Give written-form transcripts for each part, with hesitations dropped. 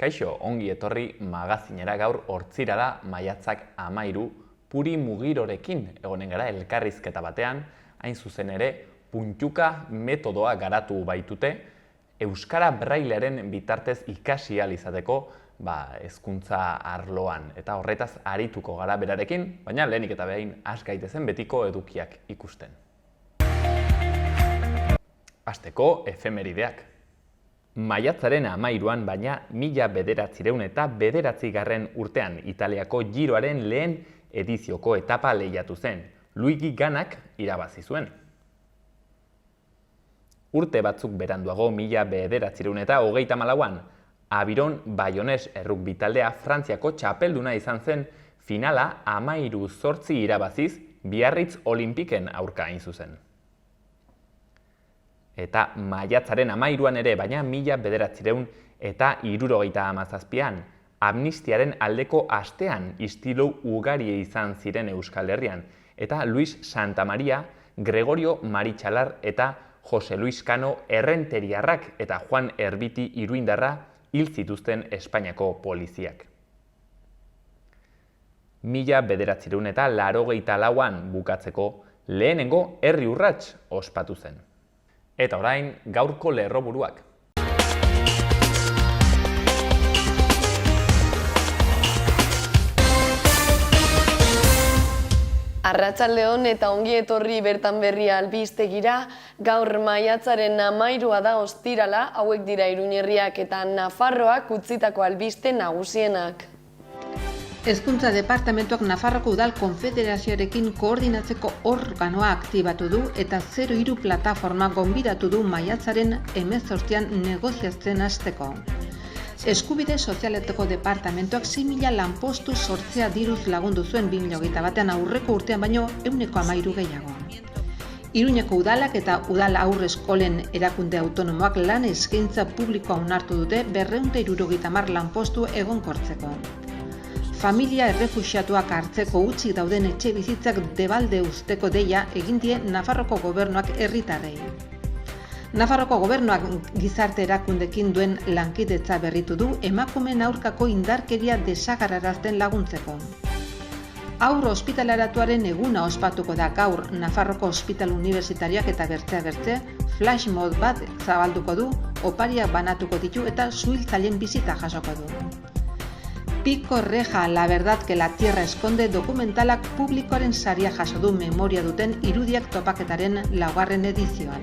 Kaixo, ongi etorri magazinera gaur hortzirala maiatzak 13 Puri Mugirorekin egonen gara elkarrizketa batean, hain zuzen ere, puntuka metodoa garatu baitute, Euskara Brailearen bitartez ikasi ahal izateko hezkuntza arloan. Eta horretaz arituko gara berarekin, baina lehenik eta behin has gaitezen betiko edukiak ikusten. Hasteko efemerideak. Maiatzaren 13an, baina 1909 urtean Italiako Giroaren lehen edizioko etapa lehiatu zen. Luigi Ganak irabazi zuen. Urte batzuk beranduago 1934an, Abiron Baiones errugbi taldea Frantziako txapelduna izan zen, finala 13-8 irabaziz Biarritz Olinpiken aurka hain zuzen. Eta maiatzaren 13an ere, baina 1977an, amnistiaren aldeko astean istilu ugari izan ziren Euskal Herrian, eta Luis Santamaria, Gregorio Maritxalar eta Jose Luis Cano Errenteriarrak eta Juan Erbiti Iruindarra hil zituzten Espainiako poliziak. 1984an bukatzeko lehenengo herri urrats ospatu zen. Eta orain, gaurko lerroburuak. Arratsaldeon eta ongi etorri bertan berria albistegira, gaur maiatzaren 13a da ostirala, hauek dira Iruñerriak eta Nafarroak utzitako albiste nagusienak. Hezkuntza Departamentuak Nafarroko Udal Konfederazioarekin koordinatzeko organoa aktibatu du eta 03 plataforma gonbidatu du maiatzaren 18an negoziatzen hasteko. Eskubide Sozialetako Departamentuak 6.000 lanpostu sortzea diruz lagundu zuen 2021an aurreko urtean baino 13% gehiago. Iruñeko udalak eta udal haur-eskolen erakunde autonomoak lan eskaintza publikoa onartu dute 270 lanpostu egonkortzeko. Familia errefuxiatuak hartzeko hutsik dauden etxe bizitzak debalde uzteko deia egin die Nafarroko gobernuak herritarrei. Nafarroko gobernuak gizarte erakundekin duen lankidetza berritu du emakumeen aurkako indarkeria desagerrarazten laguntzeko. Haur ospitaleratuaren eguna ospatuko da gaur Nafarroko Ospital Unibertsitariak eta bertzea flash mob bat zabalduko du, opariak banatuko ditu eta suhiltzaileen bisita jasoko du. Pico Reja, la verdad que la tierra esconde dokumentalak publikoaren saria jaso du memoria duten irudiak topaketaren 4. edizioan.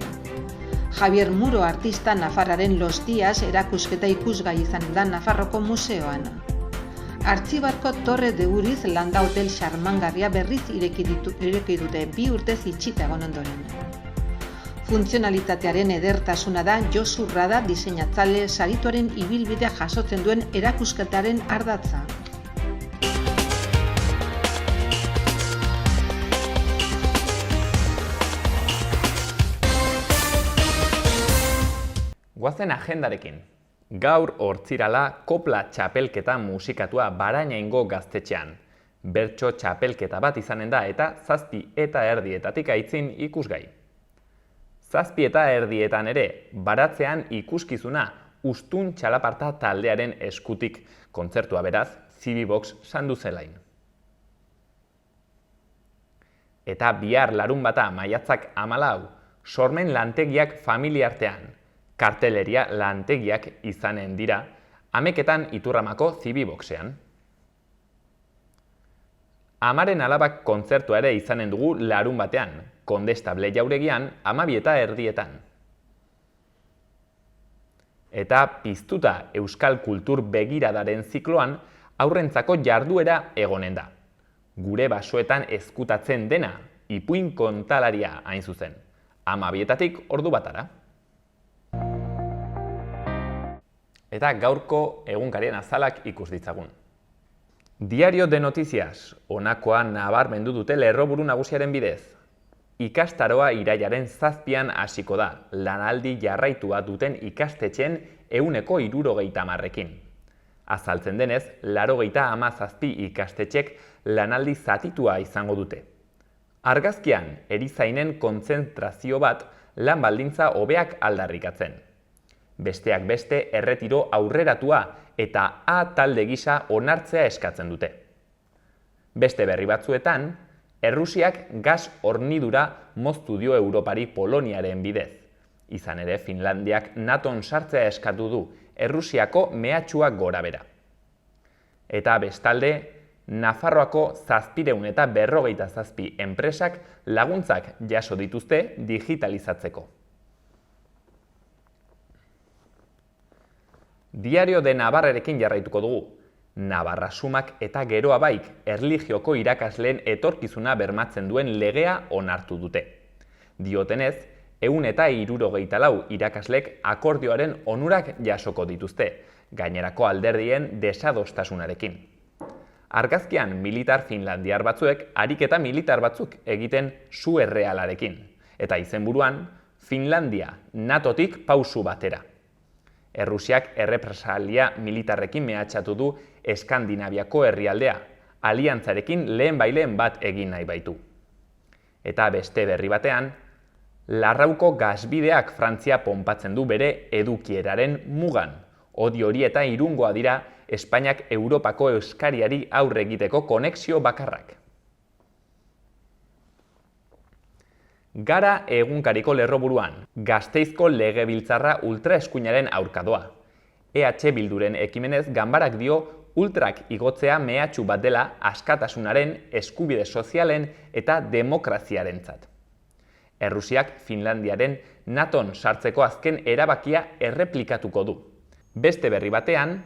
Javier Muro artista Nafarraren Los Días erakusketa ikusgai izan da Nafarroko museoan. Artxibarko Torre de Uriz landa hotel xarmangarria berriz ireki dute 2 urtez itxita egon ondoren. Funtzionalitatearen edertasuna da Josu Rada diseinatzaile sarituaren ibilbidea jasotzen duen erakusketaren ardatza. Goazen agendarekin. Gaur hortzirala kopla txapelketa musikatua Barainaingo gaztetxean. Bertso txapelketa bat izanen da eta 7:30 aitzin ikusgai. 7:30 ere, baratzean ikuskizuna Ustun Txalaparta taldearen eskutik, kontzertua beraz, Zibibox Sanduzelain. Eta bihar larunbata maiatzak 14, sormen lantegiak familiartean. Karteleria lantegiak izanen dira, Ameketan Iturramako Zibiboxean. Amaren alabak kontzertua ere izanen dugu larun batean, Kondestable jauregian 12:30. Eta piztuta Euskal Kultur Begiradaren zikloan aurrentzako jarduera egonen da. Gure basoetan ezkutatzen dena, ipuin kontalaria hain zuzen. 12:00 ordu batara. Eta gaurko egunkarien azalak ikus ditzagun. Diario de Noticias, honakoa nabarmendu dute lerroburu nagusiaren bidez. Ikastaroa irailaren 7an hasiko da, lanaldi jarraitua duten ikastetxeen 70%. Azaltzen denez, 97 ikastetxek lanaldi zatitua izango dute. Argazkian, erizainen kontzentrazio bat lan baldintza hobeak aldarrikatzen. Besteak beste erretiro aurreratua eta A talde gisa onartzea eskatzen dute. Beste berri batzuetan, Errusiak gas hornidura moztu dio Europari Poloniaren bidez. Izan ere, Finlandiak NATOn sartzea eskatu du Errusiako mehatxuak gorabehera. Eta bestalde, Nafarroako 757 enpresak laguntzak jaso dituzte digitalizatzeko. Diario de Navarrerekin jarraituko dugu. Navarra Sumak eta Geroa Baik erlijioko irakasleen etorkizuna bermatzen duen legea onartu dute. Diotenez, 164 irakaslek akordioaren onurak jasoko dituzte, gainerako alderdien desadostasunarekin. Argazkian militar finlandiar batzuek ariketa militar batzuk egiten su errealarekin, eta izenburuan Finlandia NATOtik pausu batera. Errusiak errepresalia militarrekin mehatxatu du Eskandinaviako herrialdea, aliantzarekin lehenbaileen bat egin nahi baitu. Eta beste berri batean, Larrauko gasbideak Frantzia ponpatzen du bere edukieraren mugan. Odi hori eta Irungoa dira Espainiak Europako eskariari aurre egiteko konexio bakarrak. Gara egunkariko lerroburuan, Gasteizko legebiltzarra ultraeskuinaren aurka doa. EH Bilduren ekimenez ganbarak dio ultrak igotzea mehatxu bat dela askatasunaren, eskubide sozialen eta demokraziarentzat. Errusiak Finlandiaren NATOn sartzeko azken erabakia erreplikatuko du. Beste berri batean,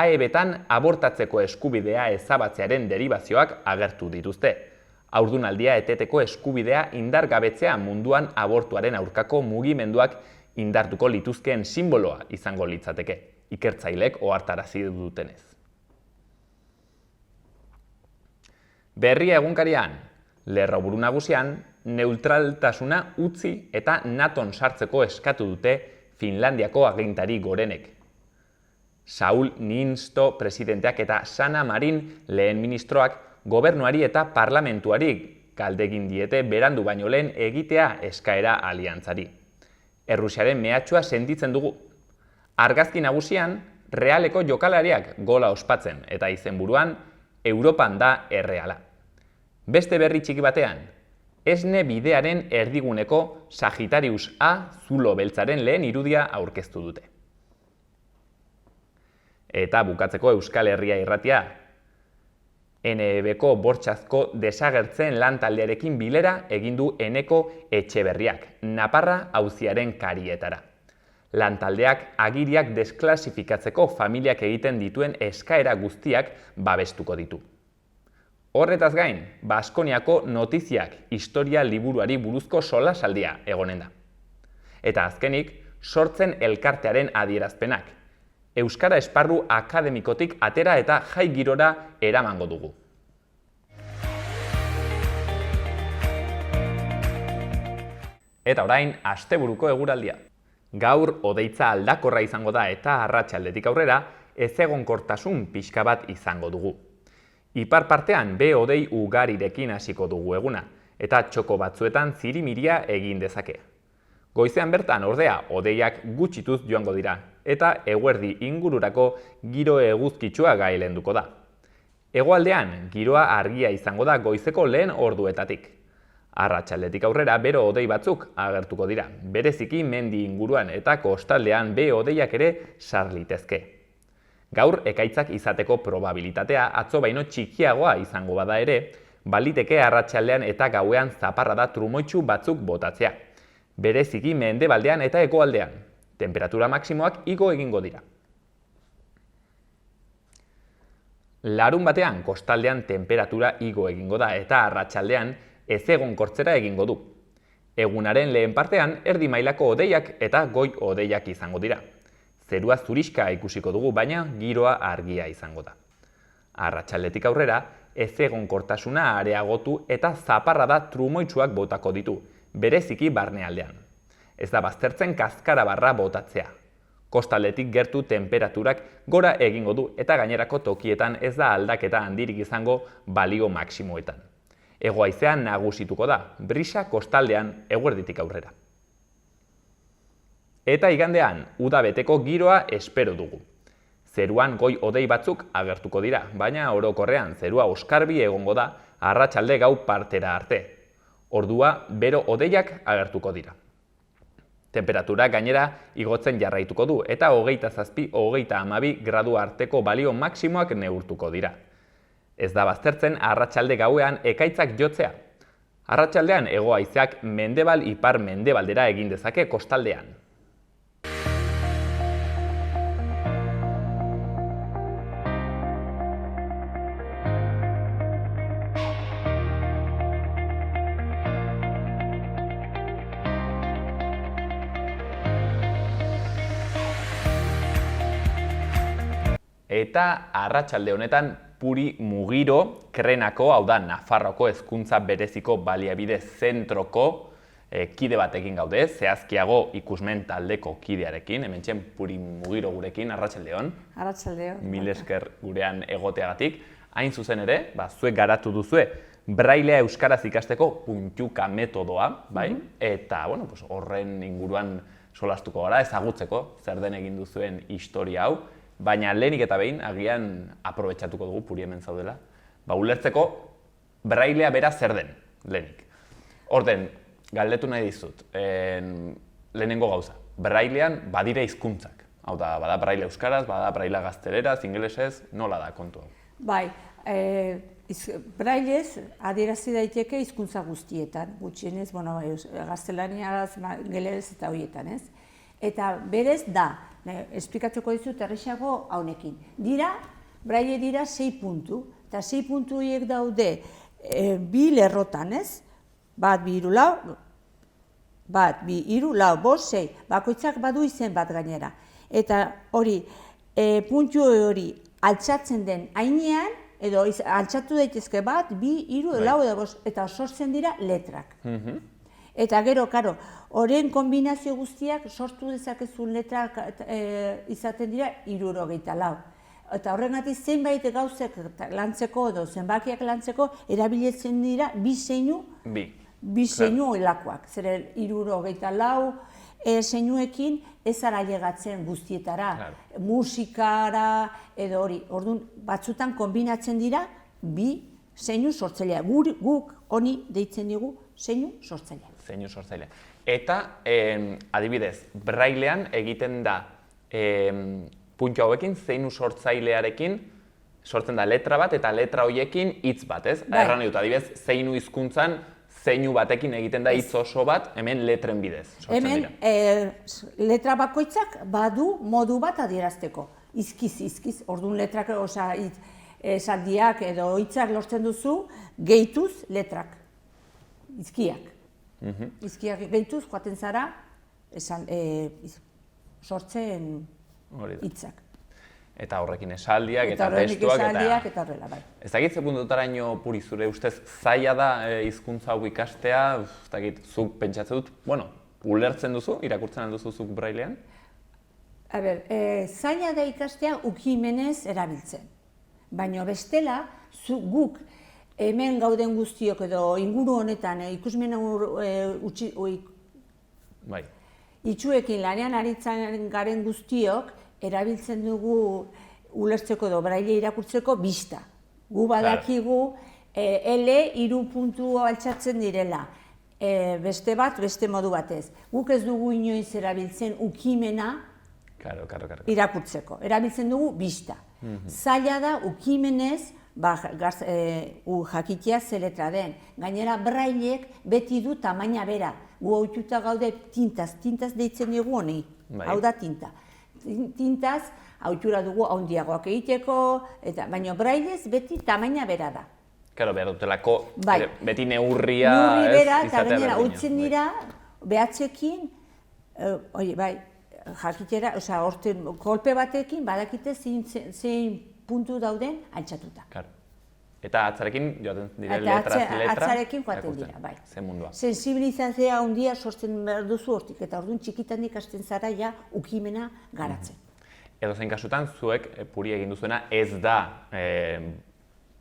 AEB-tan abortatzeko eskubidea ezabatzearen deribazioak agertu dituzte. Haurdunaldia eteteko eskubidea indargabetzea munduan abortuaren aurkako mugimenduak indartuko lituzkeen sinboloa izango litzateke, ikertzaileek ohartarazi dutenez. Berria egunkarian, lerroburu nagusian, neutraltasuna utzi eta NATOn sartzeko eskatu dute Finlandiako agintari gorenek. Saul Niinistö presidenteak eta Sanna Marin lehen ministroak gobernuari eta parlamentuari galdegin diete berandu baino lehen egitea eskaera aliantzari. Errusiaren mehatxua sentitzen dugu. Argazki nagusian, Realeko jokalariak gola ospatzen eta izenburuan Europan da erreala. Beste berri txiki batean, Esne bidearen erdiguneko Sagittarius A zulo beltzaren lehen irudia aurkeztu dute. Eta bukatzeko Euskal Herria irratia, NEB-ko bortxazko desagertzen lan taldearekin bilera egin du Eneko Etxeberriak, Naparra auziaren karietara. Lan taldeak agiriak desklasifikatzeko familiak egiten dituen eskaera guztiak babestuko ditu. Horretaz gain, Baskoniako notiziak historia liburuari buruzko solasaldia egonen da. Eta azkenik, sortzen elkartearen adierazpenak. Euskara esparru akademikotik atera eta jai girora eramango dugu. Eta orain, asteburuko eguraldia. Gaur hodeitza aldakorra izango da eta arratsaldetik aurrera ezegonkortasun pixka bat izango dugu. Ipar partean hodei ugarirekin hasiko dugu eguna, eta txoko batzuetan zirimiria egin dezake. Goizean bertan ordea hodeiak gutxituz joango dira, eta eguerdi ingururako giro eguzkitsua gailenduko da. Hegoaldean giroa argia izango da goizeko lehen orduetatik. Arratsaldetik aurrera bero hodei batzuk agertuko dira, bereziki mendi inguruan eta kostaldean hodeiak ere sar litezke. Gaur ekaitzak izateko probabilitatea atzo baino txikiagoa izango bada ere, baliteke arratsaldean eta gauean zaparrada trumoitsu batzuk botatzea. Bereziki mendebaldean eta hegoaldean. Temperatura maksimoak igo egingo dira. Larun batean kostaldean temperatura igo egingo da eta arratsaldean ezegonkortzera egingo du. Egunaren lehen partean erdi mailako hodeiak eta goi hodeiak izango dira. Zerua zuriska ikusiko dugu, baina giroa argia izango da. Arratsaldetik aurrera, ezegonkortasuna areagotu eta zaparrada trumoitsuak botako ditu, bereziki barnealdean. Ez da baztertzen kaskarabarra botatzea. Kostaldetik gertu temperaturak gora egingo du eta gainerako tokietan ez da aldaketa handirik izango balio maksimoetan. Hego-haizean nagusituko da, brisa kostaldean eguerditik aurrera. Eta igandean, uda beteko giroa espero dugu. Zeruan goi hodei batzuk agertuko dira, baina orokorrean zerua oskarbi egongo da arratsalde gau partera arte. Ordua bero hodeiak agertuko dira. Temperatura gainera igotzen jarraituko du eta 27-32 gradu arteko balio maksimoak neurtuko dira. Ez da baztertzen arratsalde gauean ekaitzak jotzea. Arratsaldean hego haizeak mendebal ipar mendebaldera egin dezake kostaldean. Eta arratsalde honetan Puri Mugiro Krenako, hau da Nafarroko hezkuntza bereziko baliabide zentroko kide batekin gaude, zehazkiago ikusmen taldeko kidearekin, hementxe Puri Mugiro gurekin, arratsaldeon. Arratsaldeon. Mil esker gurean egoteagatik. Hain zuzen ere, zuek garatu duzue brailea euskaraz ikasteko puntuka metodoa, bai? Eta, horren inguruan solastuko gara, ezagutzeko zer den egin duzuen historia hau. Baina lehenik eta behin, agian aprobetxatuko dugu, Puri hemen zaudela, ulertzeko brailea bera zer den, lehenik. Orden, galdetu nahi dizut, lehenengo gauza, brailean badire hizkuntzak. Hau da, bada braile euskaraz, bada braila gazteleraz, ingelesez, nola da kontu hau? Bai, brailez adierazi daiteke hizkuntza guztietan, gutxienez, gaztelaniaz, ingelesez eta horietan, ez? Eta berez da, esplikatuko dizut errexago haunekin. Braile dira 6 puntu, eta 6 puntu horiek daude bi lerrotan, ez? Bat, bi, hiru, lau, bat, bi, hiru, lau, bost, 6. Bakoitzak badu izen bat gainera. Eta hori, puntu hori altxatzen den hainean, edo altxatu daitezke bat, bi, hiru, lau, edo bost, eta sortzen dira letrak. Eta gero, karo, horren kombinazio guztiak sortu dezakezun letrak izaten dira 74. Eta horregatik zenbait gauzek lantzeko edo zenbakiak lantzeko erabiletzen dira bi zeinu helakoak. Zer 74 zeinuekin ez ara llegatzen guztietara, musikara edo hori. Orduan, batzutan kombinatzen dira bi zeinu sortzailea. Guk honi deitzen digu zeinu sortzailea. Zeinu sortzailea. Eta, adibidez, brailean egiten da puntu hauekin, zeinu sortzailearekin sortzen da letra bat eta letra horiekin hitz bat, ez? Erran dut, adibidez, zeinu hizkuntzan zeinu batekin egiten da hitz oso bat, hemen letren bidez sortzen dira. Hemen letra bakoitzak badu modu bat adierazteko. Izkiz, orduan letrak, esaldiak edo hitzak lortzen duzu, gehituz letrak, izkiak. Izkiak gehituz, joaten zara, sortzen hitzak. Eta horrekin esaldiak eta testuak eta horrela, bai. Ez dakit ze puntutaraino, Puri, zure ustez zaila da hizkuntza hau ikastea, ez dakit, zuk pentsatzen dut, ulertzen duzu, irakurtzen duzu zuk brailean? Zaila da ikastea ukimenez erabiltzen. Baina bestela, guk hemen gauden guztiok edo inguru honetan ikusmen itxuekin lanean aritzen garen guztiok erabiltzen dugu ulertzeko edo braile irakurtzeko bista. Gu badakigu L 3 puntu altxatzen direla, beste bat, beste modu batez. Guk ez dugu inoiz erabiltzen ukimena irakurtzeko, erabiltzen dugu bista. Zaila da ukimenez jakitea ze letra den. Gainera brailek beti du tamaina bera. Gu ohituta gaude tintaz deitzen dugu honi, hau da tinta. Tintaz ohitura dugu handiagoak egiteko, baina brailez beti tamaina bera da. Karo, behar dutelako beti neurria izatea berdina. Eta gainera ohitzen dira behatzekin, jakitera, kolpe batekin badakite zein puntu dauden altxatuta. Eta atzarekin joaten dira letra. Atzarekin joaten dira, bai. Zen mundua. Sensibilizazioa handia sortzen behar duzu hortik, eta orduan txikitan ikasten zara ja ukimena garatzen. Edozein kasutan, zuek Puri egin duzuena ez da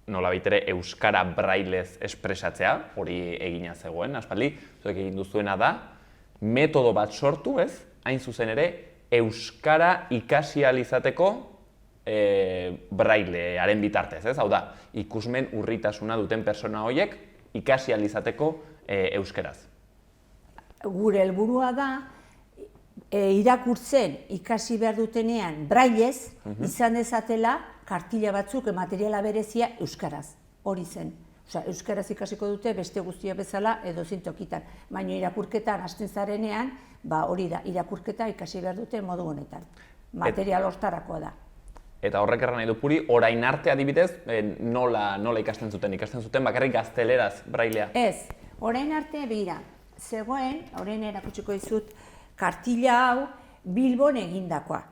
nolabait ere euskara brailez espresatzea, hori egina zegoen, aspaldi, zuek egin duzuena da, metodo bat sortu, ez? Hain zuzen ere, euskara ikasi ahal izateko brailearen bitartez, ez? Hau da, ikusmen urritasuna duten persona horiek ikasi ahal izateko euskeraz. Gure helburua da, irakurtzen ikasi behar dutenean brailez, izan dezatela kartila batzuk materiala berezia euskaraz, hori zen. Osea, euskaraz ikasiko dute beste guztia bezala edozein tokitan, baina irakurketan hasten zarenean, hori da, irakurketa ikasi behar dute modu honetan. Material hortarakoa da. Eta horrek erran nahi du Puri, orain arte adibidez, nola ikasten zuten? Ikasten zuten bakarrik gazteleraz brailea? Ez, orain arte begira, zegoen, orain erakutsiko dizut, kartila hau Bilbon egindakoa.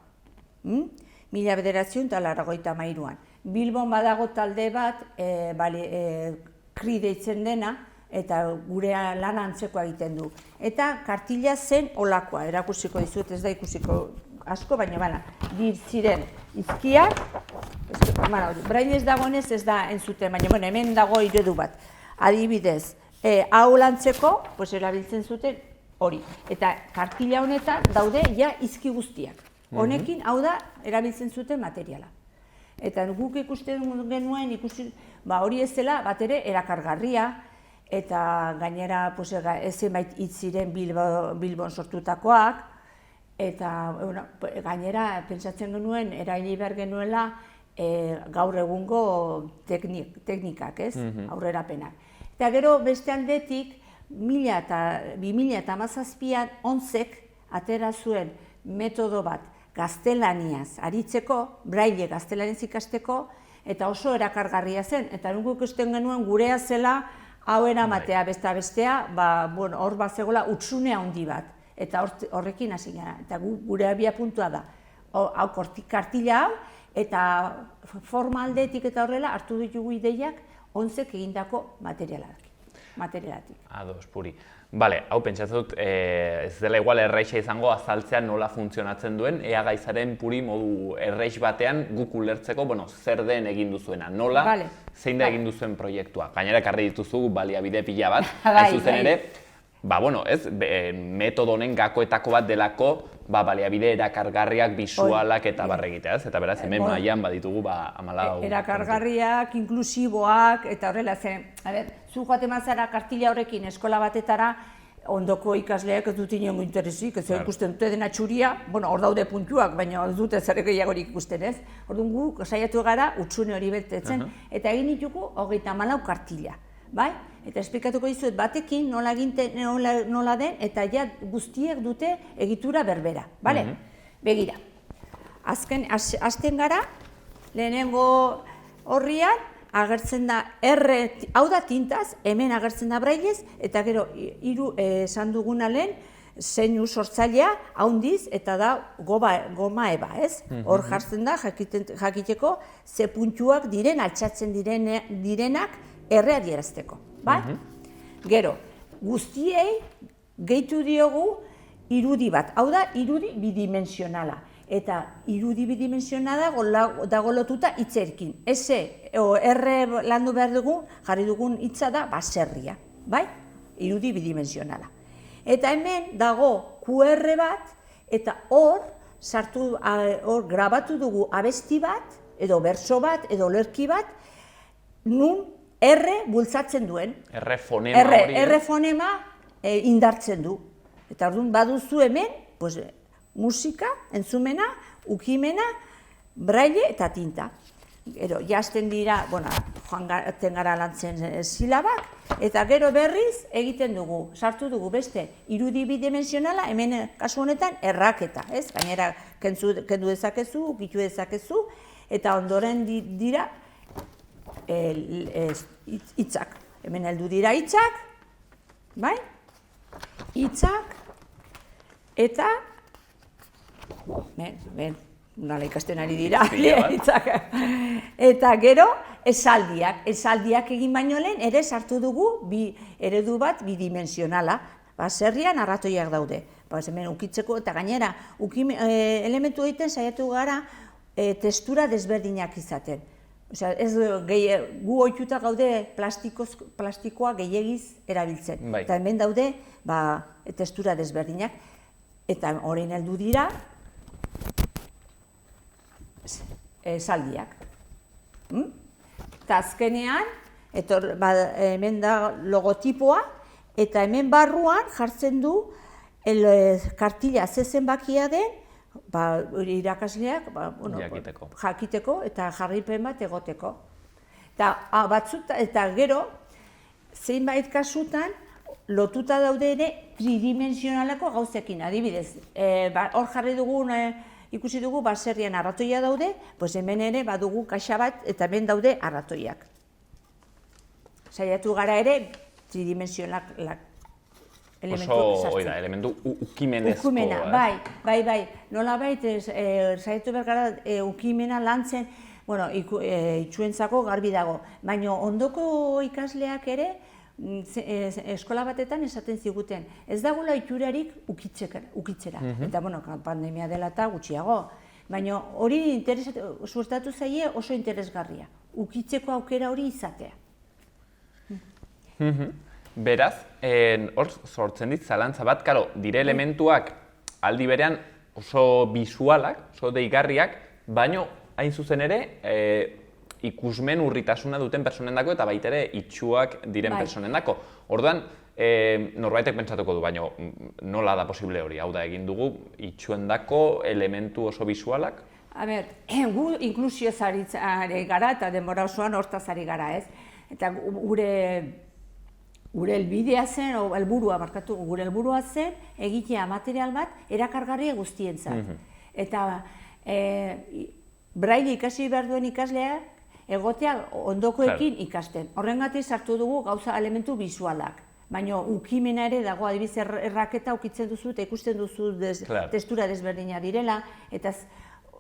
1993an. Bilbon badago talde bat, KRI deitzen dena, eta gure lan antzekoa egiten du. Eta kartila zen olakoa, erakusiko dizut, ez da ikusiko asko, baina ziren izkiak, brailez dagoenez ez da entzuten, baina hemen dago eredu bat. Adibidez, hau lantzeko erabiltzen zuten hori. Eta kartila honetan daude ja izki guztiak. Honekin, hau da, erabiltzen zuten materiala. Eta guk ikusten genuen, hori ez zela bat ere erakargarria, eta gainera zenbait hitz ziren Bilbon sortutakoak, eta gainera pentsatzen genuen, eraili behar genuela gaur egungo teknikak, ez? Aurrerapenak. Eta gero beste aldetik, 2017an ONCek atera zuen metodo bat gaztelaniaz aritzeko, braille gaztelaniaz ikasteko, eta oso erakargarria zen. Eta guk ikusten genuen gurea zela hau eramatea bestea, hor bat zegoela hutsune handi bat. Eta horrekin hasi gara. Eta gure abia puntua da. Hau kartila hau, eta forma aldetik eta horrela hartu ditugu ideiak ONCek egindako materialatik. Ados, Puri. Bale, hau pentsatzen dut, ez dela igual erraixa izango azaltzea nola funtzionatzen duen, ea gaizaren Puri modu erraix batean guk ulertzeko, zer den egin duzuena, nola, zein da egin duzuen proiektua. Gainera ekarri dituzu baliabide pila bat, hain zuzen ere, metodo honen gakoetako bat delako, baliabide erakargarriak, bisualak eta barregitea, ez? Eta beraz, hemen mailan baditugu 14. Erakargarriak, inklusiboak, eta horrela zen, zu joaten mazara kartila horrekin eskola batetara, ondoko ikasleak ez dut inongo interesik, ez ikusten dute dena txuria, hor daude puntuak, baina ez dute zer gehiagorik ikusten, ez? Orduan guk saiatu gara hutsune hori betetzen, eta egin ditugu 34 kartila, bai? Eta esplikatuko dizuet batekin nola den, eta ja guztiek dute egitura berbera, bale? Begira, hasten gara, lehenengo horrian, agertzen da hau da tintaz, hemen agertzen da brailez, eta gero esan duguna lehen, zeinu sortzailea, haundiz, eta da goma eba, ez? Hor jartzen da, jakiteko, ze puntuak diren, altxatzen direnak, adierazteko, bai? Gero, guztiei gehitu diogu irudi bat, hau da irudi bidimensionala. Eta irudi bidimensionala dago lotuta hitzerekin. Erre landu behar dugu, jarri dugun hitza da baserria, bai? Irudi bidimensionala. Eta hemen dago QR bat, eta hor grabatu dugu abesti bat, edo berso bat, edo lerki bat, nun R bultzatzen duen. R fonema hori. R fonema indartzen du. Eta orduan baduzu hemen, musika, entzumena, ukimena, braille eta tinta. Gero, jazten dira, joan gara lantzen silabak, eta gero berriz egiten dugu, sartu dugu beste irudi bidimensionala, hemen kasu honetan erraketa, ez? Gainera, kendu dezakezu, ukitu dezakezu, eta ondoren dira hitzak. Hemen heldu dira hitzak, bai? Hitzak, eta nola ikasten ari dira, hitzak. Eta gero, esaldiak egin baino lehen, ere sartu dugu eredu bat bidimensionala. Baserrian arratoiak daude. Hemen ukitzeko, eta gainera, elementu egiten saiatu gara testura desberdinak izaten. Gu ohituta gaude plastikoa gehiagiz erabiltzen. Eta hemen daude testura desberdinak. Eta orain heldu dira, esaldiak. Eta azkenean, hemen da logotipoa, eta hemen barruan jartzen du kartila ze zenbakia den, irakasleak jakiteko eta jarripen bat egoteko. Eta gero, zeinbait kasutan, lotuta daude ere tridimensionalako gauzekin, adibidez. Hor jarri dugun, ikusi dugu, baserrian arratoia daude, hemen ere badugu kaxa bat eta hemen daude arratoiak. Saiatu gara ere, tridimensionalak elementu ukimenezko. Ukimena, bai. Nolabait, saiatu behar gara ukimena lantzen, itxuentzako garbi dago. Baina ondoko ikasleak ere, eskola batetan esaten ziguten, ez dagoela itxurarik ukitzera. Eta, pandemia dela eta gutxiago. Baina hori suertatu zaie oso interesgarria. Ukitzeko aukera hori izatea. Beraz, hor sortzen dit zalantza bat, dire elementuak aldi berean oso bisualak, oso deigarriak, baino hain zuzen ere ikusmen urritasuna duten personendako eta baita ere itxuak diren personendako. Orduan, norbaitek pentsatuko du, baino nola da posible hori? Hau da, egin dugu itxuendako elementu oso bisualak? Gu inklusioz ari gara eta denbora osoan hortaz ari gara, ez? Eta gure helbidea zen, gure helburua zen, egitea material bat erakargarria guztientzat. Eta braille ikasi behar duen ikaslea, egotea ondokoekin ikasten. Horrengatik sartu dugu gauza elementu bisualak. Baina ukimena ere dago, adibidez erraketa ukitzen duzu eta ikusten duzu testura desberdina direla, eta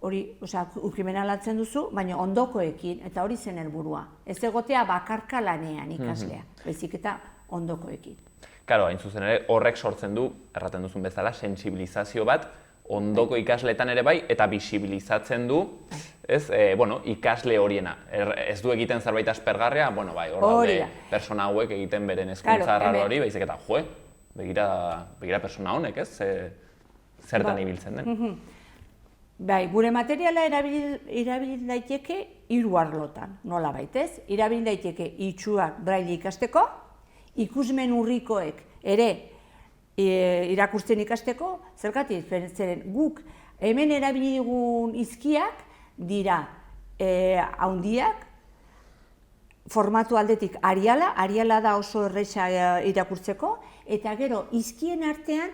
hori, ukimena lantzen duzu, baina ondokoekin, eta hori zen helburua. Ez egotea bakarka lanean ikaslea, bezik eta ondokoekin. Karo, hain zuzen ere, horrek sortzen du, erraten duzun bezala, sentsibilizazio bat, ondoko ikasleetan ere bai, eta bisibilizatzen du, ikasle horiena. Ez du egiten zerbait aspergarria, hor daude persona hauek egiten beren hezkuntza arraro hori, baizik eta, begira persona honek, ez? Zertan ibiltzen den. Bai, gure materiala erabili daiteke 3 arlotan, nola baitez. Erabili daiteke itxuak braille ikasteko, ikusmen urrikoek ere irakurtzen ikasteko, zergatik, zeren guk hemen erabili dugun izkiak dira handiak, formatu aldetik Ariala da oso erresa irakurtzeko, eta gero izkien artean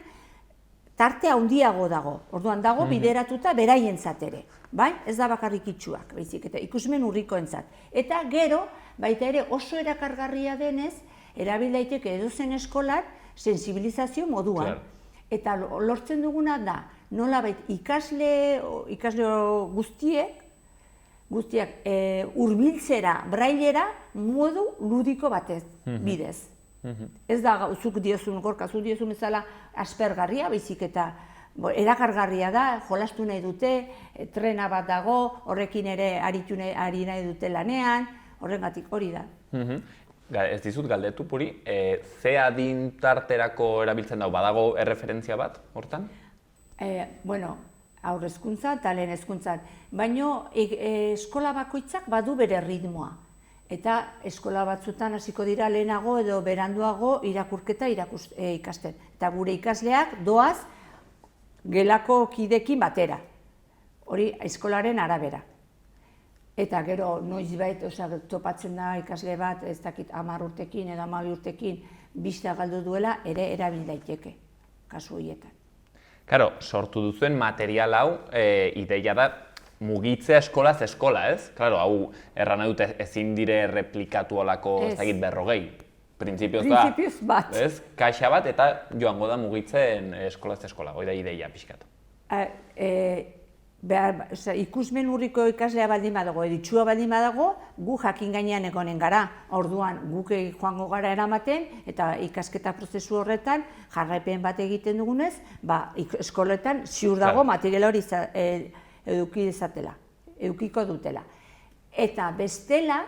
tarte handiago dago, orduan dago bideratuta beraientzat ere, bai? Ez da bakarrik itxuak, baizik, eta ikusmen urrikoentzat. Eta gero, baita ere oso erakargarria denez, erabil daiteke edozen eskolan sensibilizazio moduan. Eta lortzen duguna da, nolabait ikasle guztiak hurbiltzera, braillera, modu ludiko batez, bidez. Ez da, zuk diozun, Gorka, zuk diozun ezala aspergarria, baizik eta erakargarria da, jolastu nahi dute, trena bat dago, horrekin ere ari nahi dute lanean, horrengatik hori da. Ez dizut galdetu, Puri, ze adin tarterako erabiltzen dago, badago erreferentzia bat, hortan? Haur hezkuntzan eta lehen hezkuntzan, baina eskola bakoitzak badu bere ritmoa. Eta eskola batzutan hasiko dira lehenago edo beranduago irakurketa ikasten. Eta gure ikasleak doaz gelako kidekin batera, hori eskolaren arabera. Eta gero noizbait topatzen da ikasle bat, ez dakit 10 urtekin edo 12 urtekin bista galdu duela ere erabil daiteke, kasu horietan. Karo, sortu duzuen material hau, ideia da mugitzea eskolaz eskola, ez? Klaro, hau erran dute ezin dire replikatu olako, ez dakit 40, printzipioz da, ez? Kaxa bat eta joango da mugitzen eskolaz eskola, hori da ideia pixkatu. Ikusmen urriko ikaslea baldin badago, editxua baldin badago, gu jakin gainean egonen gara. Orduan, guk joango gara eramaten, eta ikasketa prozesu horretan, jarraipen bat egiten dugunez, eskoletan ziur dago material hori edukiko dutela. Eta bestela,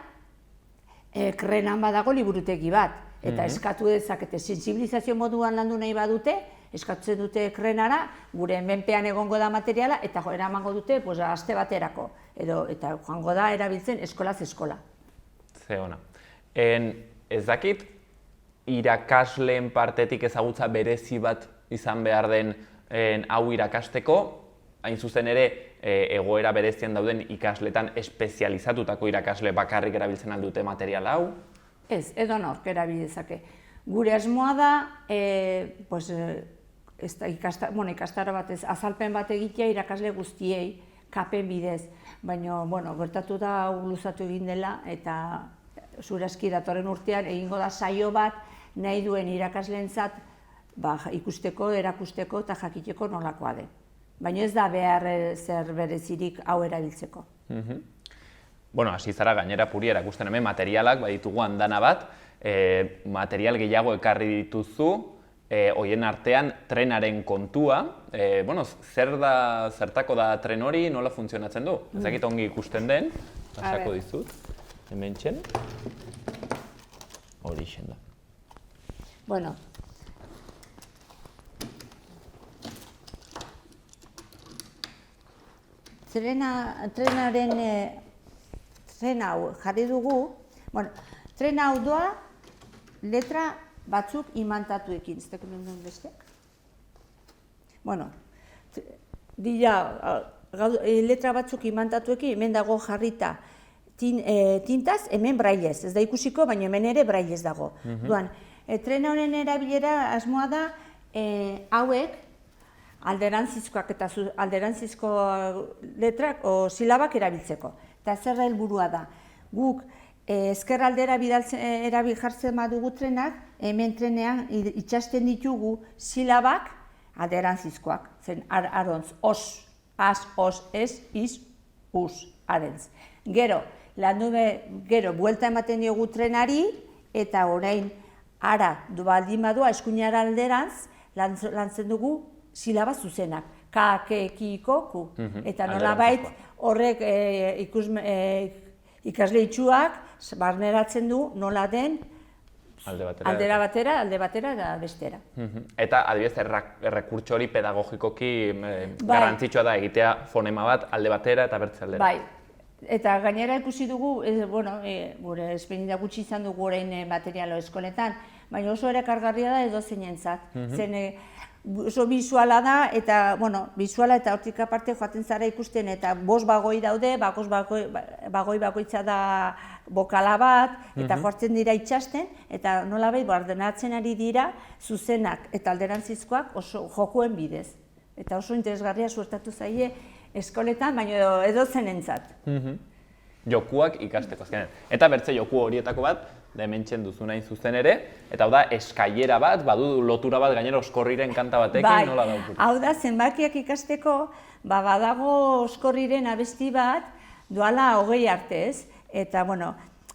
krenan badago liburutegi bat, eta eskatu dezakete sentsibilizazio moduan landu nahi badute, eskatzen dute krenara, gure menpean egongo da materiala, eta eramango dute aste baterako, eta joango da erabiltzen eskolaz eskola. Ze ona. Ez dakit, irakasleen partetik ezagutza berezi bat izan behar den hau irakasteko, hain zuzen ere, egoera berezian dauden ikasletan espezializatutako irakasle bakarrik erabiltzen aldute material hau? Ez, edonork erabiltzake. Gure asmoa da, ikastaro batez, azalpen bat egitea irakasle guztiei, kapen bidez, baina, gertatu da luzatu egin dela, eta zure aski datorren urtean egingo da saio bat nahi duen irakasleentzat ikusteko, erakusteko eta jakiteko nolakoa den. Baina ez da behar zer berezirik hau erabiltzeko. Hasi zara gainera Puri erakusten hemen materialak baditugu andana bat, material gehiago ekarri dituzu, horien artean trenaren kontua. Zertako da tren hori, nola funtzionatzen du? Ez dakit ongi ikusten den, pasako dizut, hemen txen. Hori ixen da. Tren hau jarri dugu, tren hau doa letra batzuk imantatuekin, ez dakit nuen besteak? Letra batzuk imantatuekin, hemen dago jarrita tintaz, hemen braillez, ez da ikusiko, baina hemen ere braillez dago. Tren honen erabilera asmoa da hauek alderantzizkoak eta alderantzizko letrak o silabak erabiltzeko. Eta zer helburua da, guk ezkerraldera jartzen badugu trenak, hemen trenean itxasten ditugu silabak alderantzizkoak, zen arontz, os, az, os, ez, iz, us, arentz. Gero, buelta ematen diogu trenari, eta orain ara baldin badua eskuinara alderantz, lantzen dugu silaba zuzenak, ka, ke, ki, ko, ku. Eta nolabait horrek ikasle itxuak barneratzen du nola den alde batera eta bestera. Eta adibidez errekurtso hori pedagogikoki garrantzitsua da egitea fonema bat alde batera eta bertze aldera. Bai, eta gainera ikusi dugu, gure esperientzia gutxi izan dugu orain materialo eskoletan, baina oso ere kargarria da edozeinentzat. Zen oso bisuala da, eta bisuala eta hortik aparte joaten zara ikusten, eta 5 bagoi daude, 5 bagoi bakoitza da bokala bat, eta joaten dira itxasten, eta nolabait ordenatzen ari dira zuzenak eta alderantzizkoak oso jokuen bidez. Eta oso interesgarria suertatu zaie eskoletan, baina edozeinentzat. Jokuak ikasteko azkenean. Eta bertze joku horietako bat, da hementxen duzu nahi zuzen ere, eta hau da eskailera bat, badu lotura bat gainera Oskorriren kanta batekin, nola dauku? Hau da, zenbakiak ikasteko, badago Oskorriren abesti bat, doala 20 arte ez, eta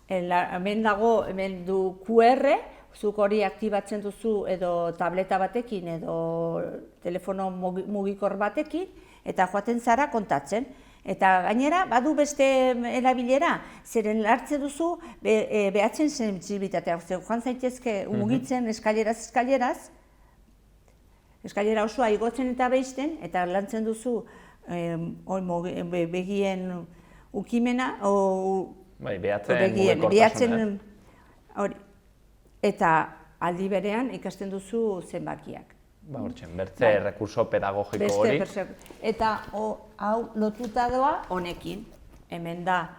hemen dago, hemen du QR, zuk hori aktibatzen duzu edo tableta batekin edo telefono mugikor batekin, eta joaten zara kontatzen. Eta gainera, badu beste erabilera, zeren hartzen duzu behatzen sentsibilitatea. Joan zaitezke mugitzen eskaileraz, eskailera osoa igotzen eta beisten, eta lantzen duzu begien ukimena, behatzen eta aldi berean ikasten duzu zenbakiak. Bertze rekurso pedagogiko hori. Eta hau lotuta doa honekin. Hemen da,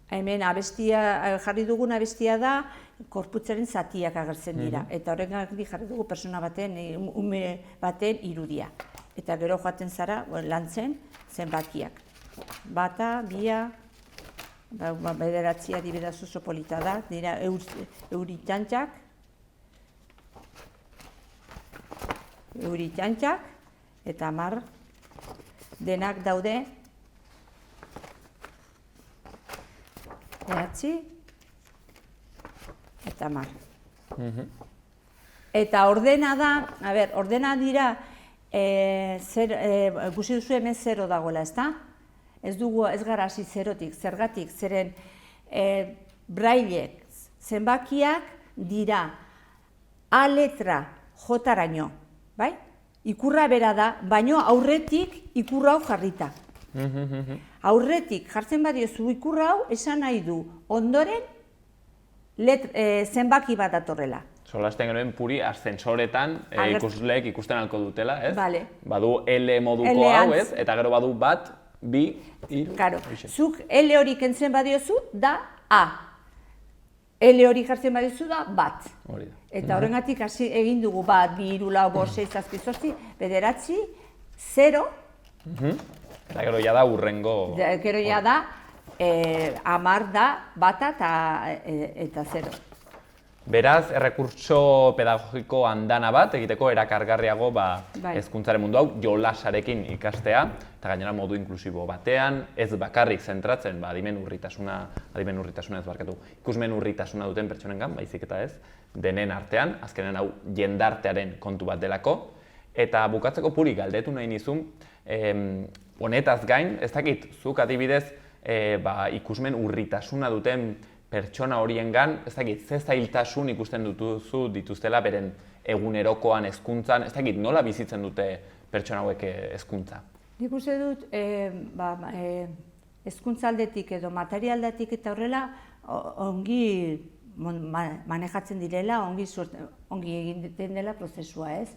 hemen jarri dugun abestia da, korputzaren zatiak agertzen dira. Eta horregatik jarri dugu persona baten, ume baten irudia. Eta gero joaten zara lantzen zenbakiak. Bata, bia, bederatzia dibedaz oso polita da, dira euritantxak, euritantxak, eta 10 denak daude 9 eta 10. Eta ordena da, ordena dira, ikusi duzu hemen 0 dagoela, ezta? Ez gara hasi 0tik, zergatik, zeren braillek zenbakiak dira A letra J-raino, bai? ikurra bera da, baino aurretik ikurra hau jarrita. Aurretik jartzen badiozu ikurra hau, esan nahi du ondoren zenbaki bat datorrela. Solasten genuen puri ascensoretan ikusleek ikusten alko dutela, ez? Vale. Badu L moduko hau, ez? Eta gero badu bat, bi, hiru. Claro, zuk L hori kentzen badiozu da A. L hori jartzen badiozu da bat. Hori da. Eta horrengatik hasi egin dugu bat, 2, 3, 4, 5, 6, 7, 8, 9, 0. Eta gero ja da urrengo... Gero ja da, 10 da bata eta 0. Beraz, errekurtso pedagogiko andana bat egiteko erakargarriago hezkuntzaren mundu hau jolasarekin ikastea, eta gainera modu inklusibo batean, ez bakarrik zentratzen adimen urritasuna ez barkatu, ikusmen urritasuna duten pertsonengan, baizik eta ez, denen artean, azkenen hau jendartearen kontu bat delako, eta bukatzeko puri galdetu nahi nizun, honetaz gain, ez dakit, zuk adibidez ikusmen urritasuna duten pertsona horiengan, ez dakit, ze zailtasun ikusten dutuzu dituztela beren egunerokoan hezkuntzan, ez dakit, nola bizitzen dute pertsona hauek hezkuntza? Nik uste dut, hezkuntza aldetik edo materialdatik eta horrela ongi manejatzen direla, ongi egiten dela prozesua, ez?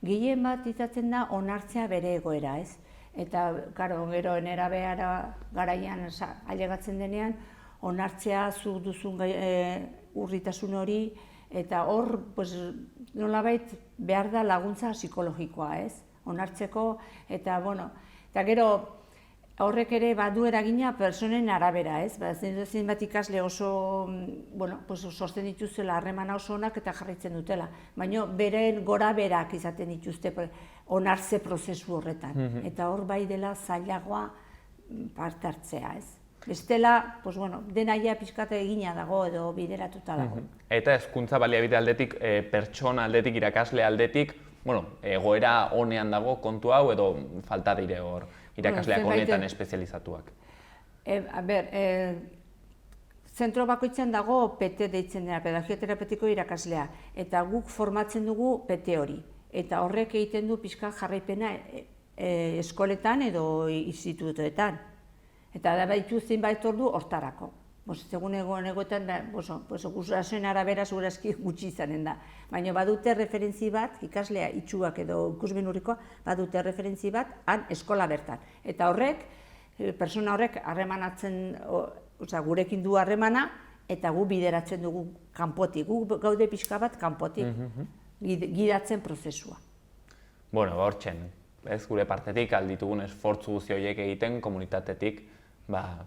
Gehien bat izaten da onartzea bere egoera, ez? Eta, karo, gero nerabeara garaian ailegatzen denean, onartzea zu duzun urritasun hori, eta hor, nolabait behar da laguntza psikologikoa, ez? Onartzeko, eta, bueno, eta gero horrek ere badu eragina personen arabera, ez? Zenbat ikasle oso, bueno, sortzen dituzela harremana oso onak eta jarraitzen dutela, baina beren gora berak izaten dituzte onartze prozesu horretan, eta hor bai dela zailagoa parte hartzea, ez? Bestela, denaia pixkate egina dago edo bideratuta dago. Eta hezkuntza baliabide aldetik, pertsona aldetik, irakasle aldetik, egoera honean dago kontu hau edo falta dire hor irakasleak honetan espezializatuak? Zentro bakoitzan dago PT deitzen dena, pedagogia terapetiko irakaslea, eta guk formatzen dugu PT hori. Eta horrek egiten du pixka jarraipena eskoletan edo institutoetan. Eta da baitu zenbait ordu hortarako. Segun egoetan, gurasoen arabera segurazki gutxi izanen da. Baina badute referentzi bat, ikaslea itxuak edo ikusmen urrikoa, badute referentzi bat han eskola bertan. Eta horrek, persona horrek harremanatzen, gurekin du harremana, eta gu bideratzen dugu kanpotik. Gu gaude pixka bat kanpotik gidatzen prozesua. Bueno, hortzen, gure partetik alditugun esfortzu guzti horiek egiten komunitatetik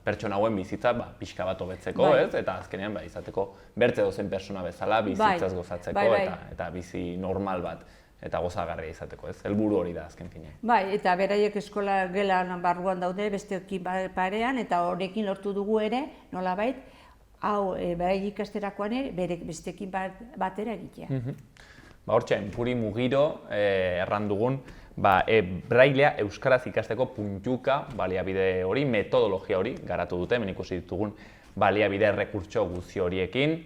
pertsona hauen bizitza pixka bat hobetzeko, ez? Eta azkenean izateko bertze dozen persona bezala bizitzaz gozatzeko eta bizi normal bat eta gozagarria izateko, ez? Helburu hori da azken finean. Bai, eta beraiek eskola gelan barruan daude besteekin parean eta horrekin lortu dugu ere, nolabait, hau beraiek ikasterakoan ere besteekin batera egitea. Hortxe, Puri Mugiro erran dugun, brailea euskaraz ikasteko puntuka baliabide hori, metodologia hori garatu dute, hemen ikusi ditugun baliabide errekurtso guzti horiekin.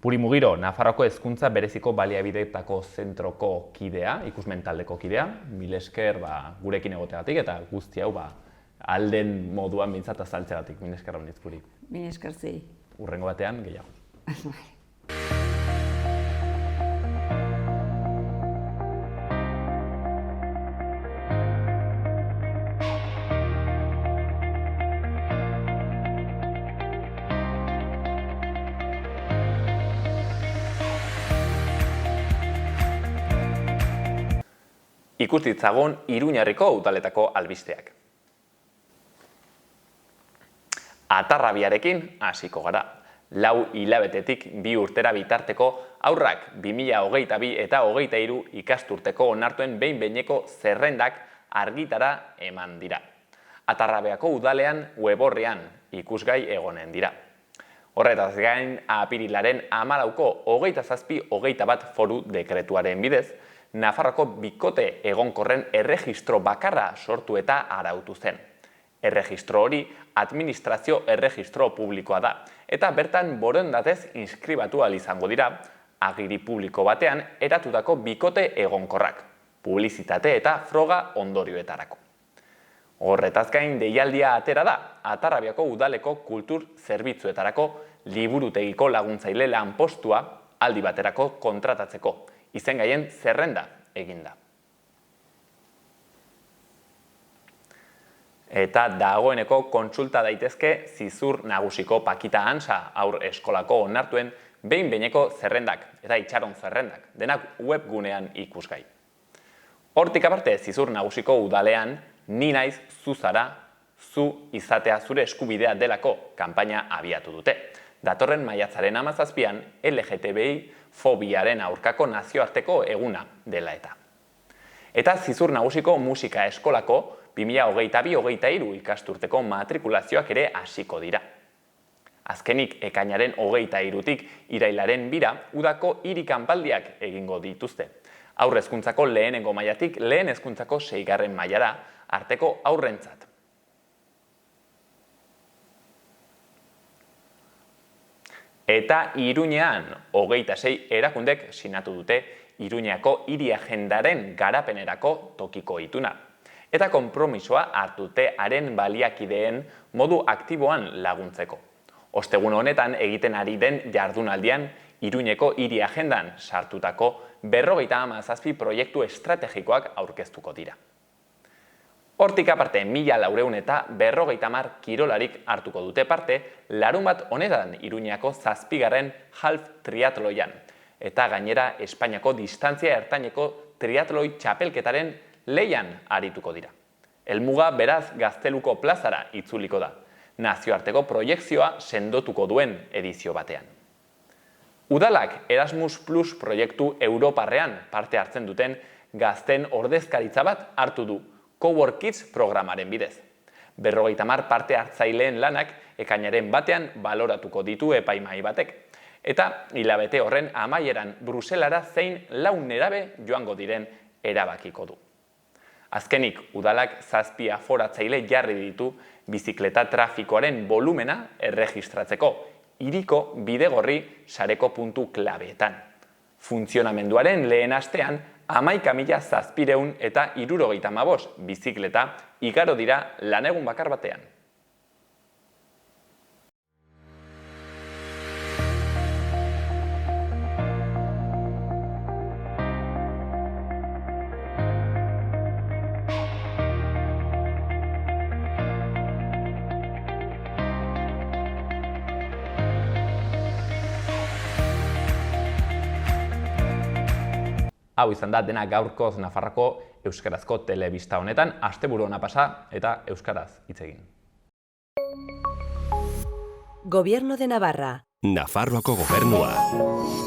Puri Mugiro, Nafarroako hezkuntza bereziko baliabideetako zentroko kidea, ikusmen taldeko kidea, mil esker gurekin egoteagatik eta guzti hau alden moduan bintzat azaltzeagatik. Mil esker honitz, Puri. Mil esker zei. Urrengo batean, gehiago. Ikus ditzagun Iruñarriko udaletako albisteak. Atarrabiarekin hasiko gara. 4 hilabetetik 2 urtera bitarteko haurrak 2022 eta 2023 ikasturteko onartuen behin-behineko zerrendak argitara eman dira. Atarrabeako udalean weborrean ikusgai egonen dira. Horretaz gain, apirilaren 14ko 27-21 foru dekretuaren bidez, Nafarroako bikote egonkorren erregistro bakarra sortu eta arautu zen. Erregistro hori administrazio erregistro publikoa da, eta bertan borondatez inskribatu ahal izango dira, agiri publiko batean eratutako bikote egonkorrak. publizitate eta froga ondorioetarako. Horretaz gain deialdia atera da, Atarrabiako udaleko kultur zerbitzuetarako liburutegiko laguntzaile lanpostua aldi baterako kontratatzeko, izengaien zerrenda eginda. Eta dagoeneko kontsulta daitezke Zizur Nagusiko Pakita Ansa haur eskolako onartuen behin-behineko zerrendak eta itxaron zerrendak, denak webgunean ikusgai. Hortik aparte, Zizur Nagusiko udalean, ni naiz zu zara, zu izatea zure eskubidea delako kanpaina abiatu dute. Datorren maiatzaren 17an LGTBI fobiaren aurkako nazioarteko eguna dela eta. Eta Zizur Nagusiko musika eskolako 2022-2023 ikasturteko matrikulazioak ere hasiko dira. Azkenik ekainaren 23tik irailaren 2 udako hiri kanpaldiak egingo dituzte. Haur hezkuntzako lehenengo mailatik lehen hezkuntzako 6. mailara arteko haurrentzat. Eta Iruñean 26 erakundek sinatu dute Iruñeako hiri agendaren garapenerako tokiko ituna. Eta konpromisoa hartute haren baliakideen modu aktiboan laguntzeko. Ostegun honetan egiten ari den jardunaldian Iruñeko hiri agendan sartutako 57 proiektu estrategikoak aurkeztuko dira. Hortik aparte, 1400 eta 50 kirolarik hartuko dute parte, larunbat honetan Iruñako 7. half triatloian, eta gainera Espainiako distantzia ertaineko triatloi txapelketaren lehian arituko dira. Helmuga beraz Gazteluko plazara itzuliko da, nazioarteko proiekzioa sendotuko duen edizio batean. Udalak Erasmus Plus proiektu Europarrean parte hartzen duten gazten ordezkaritza bat hartu du Cowork Kids programaren bidez. 50 parte hartzaileen lanak ekainaren batean baloratuko ditu epaimahai batek. Eta hilabete horren amaieran Bruselara zein 4 nerabe joango diren erabakiko du. Azkenik, udalak 7 aforatzaile jarri ditu bizikleta trafikoaren volumena erregistratzeko, hiriko bidegorri sareko puntu klabeetan. Funtzionamenduaren lehen astean, 11.700 eta 75 bizikleta igaro dira lanegun bakar batean. Hau izan da dena gaurkoz Nafarroako euskarazko telebista honetan, asteburu ona pasa eta euskaraz hitz egin. Gobierno de Navarra. Nafarroako gobernua.